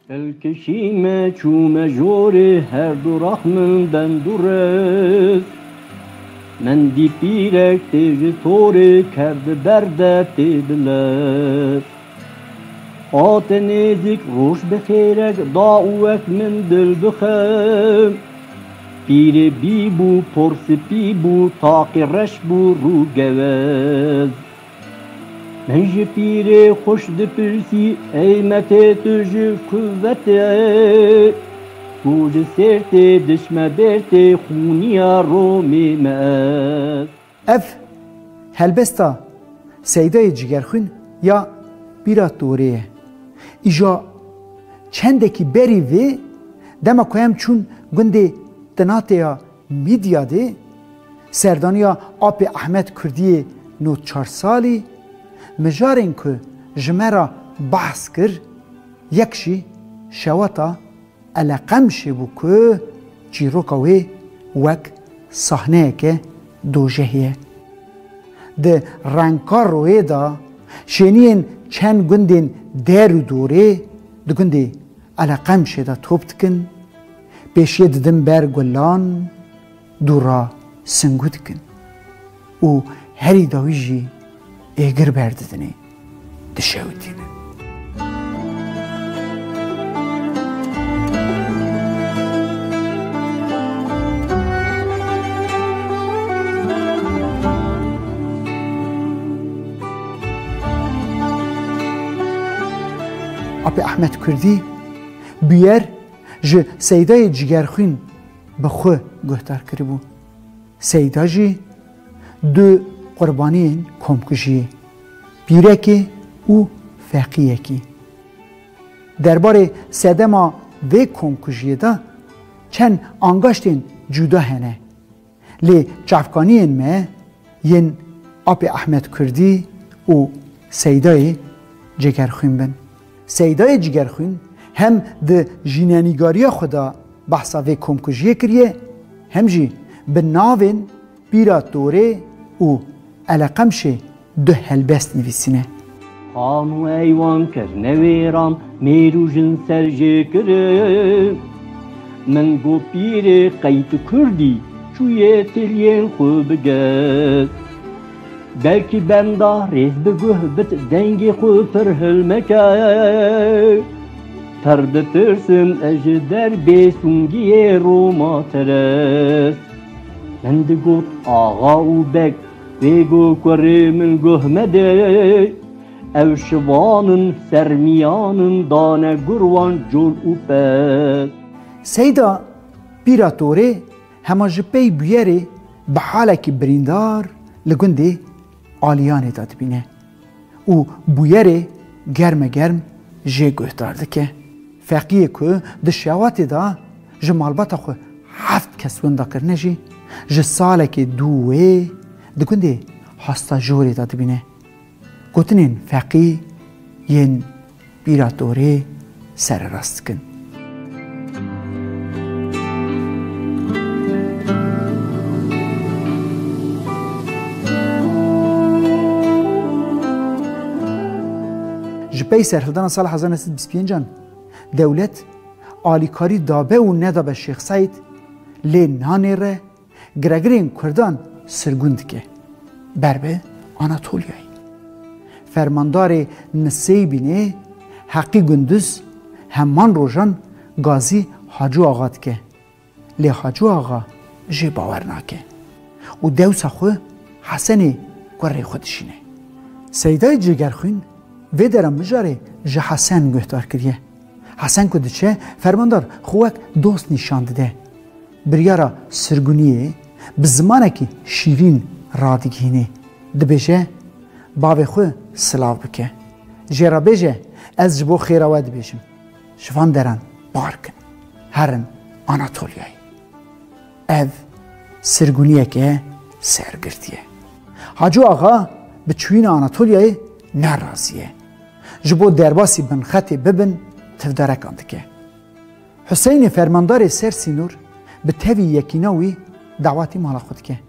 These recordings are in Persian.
الکشیم چوم جوری هر دو رحمن بندورست من دی پیرک تیج توری کرد برده تیدلت آت نیزک روش بخیرک داوک من دل بخم پیر بی بو پرس پی بو تاقی رش بو رو گوز من جی پیر خوش دپرسی ایمت تج قوت گود سرت دشمه برت خونیا رومی مز اف هلبستا سیدای جگرخون یا بیرات دوره ایجا چندکی بری وی دما کویم چون گنده تناته یا میدیا ده سردانیا آپ احمد کردی 94 سالی مجارین که جمرا بحث کر یکشی شواتا القمشی بو که جیروکاوی وک صحنه که دوجهیه ده رنکار روی دا شنین چند گندین در و دوره ده گنده القمشی دا توبت کن پیشی ددن بر گلان دورا سنگود کن و هری داویجی ایگر برددنی دشاودینه آپ احمد کردی بیار جه سیدای جگرخون بخو گهتر کربو سیدا جی دو قربانین کمکشی بیرکی او فقیهکی درباره سدما و کمکشی دا چند انگاشتین جدا هنه لی چفکانین ما ین آپ احمد کردی و سیدای جگرخون بن سیدای جگرخون هم ده جینانیگاری خدا بحثا و کمکشی کریه هم جی به ناوین بیرات دوره و القمشه ده هلبست نویسینه خانو ایوان کر نویران میرو جن سرجه کرم من گو پیر قیت کردی چوی تلین خوب گست بلکی بنده ریز بگوه بت دنگی خوب فرهل مکه پرده ترسم اجدر بیسونگی روما ترست من ده گوت آغا و بک ویگو کره من گهمده او شوانن سرمیانن دانه گروان جول او پس سیدا بیراتوره هما جپی بیاره به حالکی بریندار لگنده آلیانه داد بینه او بیاره گرم گرم جه گهدار دکه فقیه که ده شوات دا جه مالباتا خو 7 کس وندا کرنه جه جه سالکی دوه ده گنده هستا جوری داد بینه گوتنین فقیه ین بیراتوره سر راست کن جپی سرهلدان سال 1925 دولت آلیکاری دابه و ندابه شیخ سعید لی نانی ره گرگرین کردان سرگوند که بربه آناتولیایی فرماندار نسی بینه حقی گندوز همان روژان گازی حاجو آقا که لی حاجو آقا جه باور ناکه و دوسا خو حسن گره خودشینه سیدای جگرخون و درم مجاره جه حسن گهدار کریه حسن کده چه فرماندار خوک دوست نشان ده بریارا سرگونیه به زمانه که شیرین رادگینه ده بجه باوی خو سلاو بکه جرا بجه از جبو خیراوه ده بجم شفان درن بارکن هرن آناتولیایی او سرگونیه که سرگرتیه حاجو آقا به چوین آناتولیایی نرازیه جبو درباسی بن خطی ببن تفدارکان دکه حسین فرماندار سر سینور به تاوی یکیناوی دعواتی مالا خود که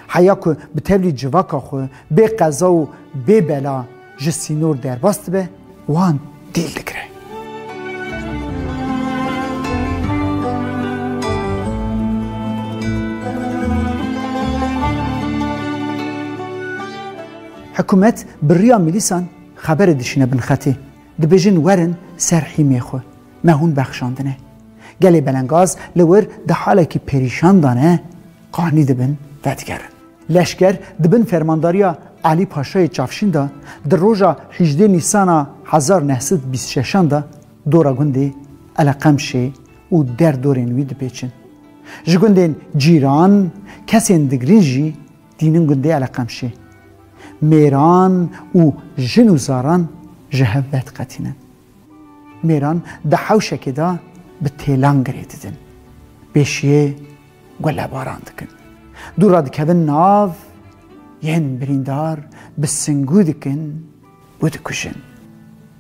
حیا که به تاوی جواکا خو به قضا و به بلا جه سینور درباست به وان دیل دکره حکومت بریا ملیسان خبر دشینه بن خطی دبیجن ورن سر حیمه خو مهون بخشاندنه گلی بلنگاز لور ده حاله که پریشان دانه قانی دبن ودگرن لشکر دبن فرمانداریا علی پاشای چافشین دا در روژا 18 نیسان 1926 دا دورا گنده القمشه و در دورین وی دپیچن جگندین جیران کسین دگرین جی دینن گنده القمشه میران و جنوزاران جهبت قتینن میران ده حوشه دا به تیلان گریددن بیشیه گله باران دکن دورا دکوین ناو ین بریندار به سنگو دکن و دکشن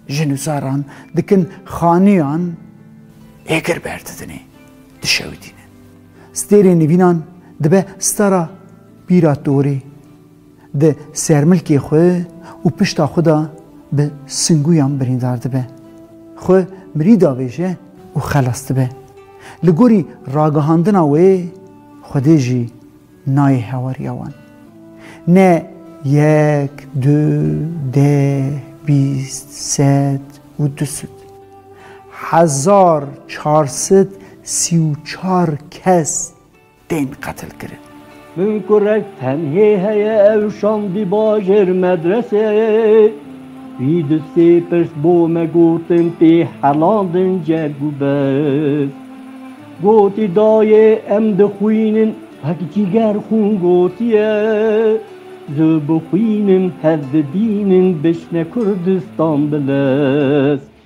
جنوزاران دکن خانیان اگر برددنه دشودینه ستیری نوینان دبه ستارا بیرات دوری ده سرملکی خواه و پشتا خودا به سنگویان بریندار دبه خواه مریدا ویجه و خلاص دبه لگوری راگهاندنا وی خوده جی نای هواریاوان نه 1 2 10 20 100 و 200 1434 کس دین قتل کرد من کرک تنهی اوشان دی باجر مدرسه وید سی پرس بو مگوتن پی حلاندن جرگو بس گوتی دای ام دخوینن حکی گر خون گوتیه زو بخوینن هد دینن بشن کردستان بلست